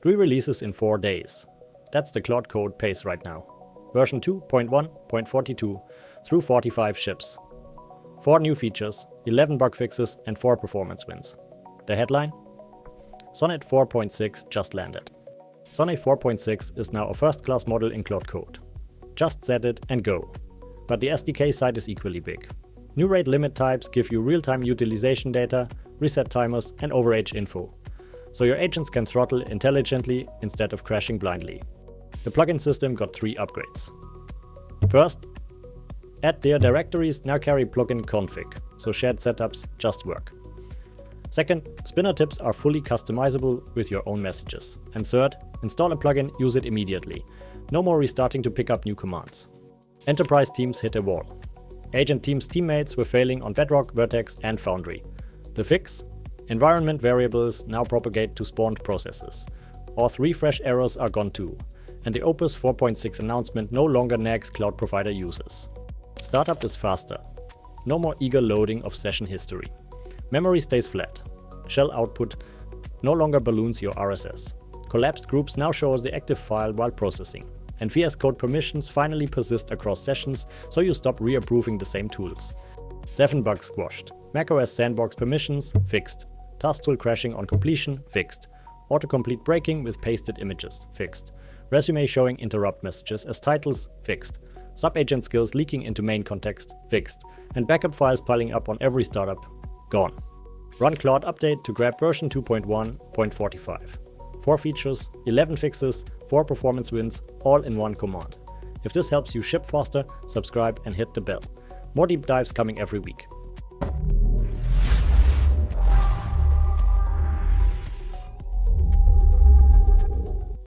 3 releases in 4 days. That's the Claude Code pace right now. Version 2.1.42 through 45 ships. 4 new features, 11 bug fixes and 4 performance wins. The headline? Sonnet 4.6 just landed. Sonnet 4.6 is now a first-class model in Claude Code. Just set it and go. But the SDK side is equally big. New rate limit types give you real-time utilization data, reset timers and overage info, so your agents can throttle intelligently instead of crashing blindly. The plugin system got 3 upgrades. First, add-dir directories now carry plugin config, so shared setups just work. Second, spinner tips are fully customizable with your own messages. And third, install a plugin, use it immediately. No more restarting to pick up new commands. Enterprise teams hit a wall. Agent teams' teammates were failing on Bedrock, Vertex and Foundry. The fix? Environment variables now propagate to spawned processes. Auth refresh errors are gone too. And the Opus 4.6 announcement no longer nags cloud provider users. Startup is faster. No more eager loading of session history. Memory stays flat. Shell output no longer balloons your RSS. Collapsed groups now show us the active file while processing. And VS Code permissions finally persist across sessions, so you stop reapproving the same tools. 7 bugs squashed. macOS sandbox permissions fixed. Task tool crashing on completion fixed. Autocomplete breaking with pasted images fixed. Resume showing interrupt messages as titles fixed. Sub-agent skills leaking into main context fixed. And backup files piling up on every startup gone. Run Claude update to grab version 2.1.45. 4 features, 11 fixes, 4 performance wins, all in one command. If this helps you ship faster, subscribe and hit the bell. More deep dives coming every week.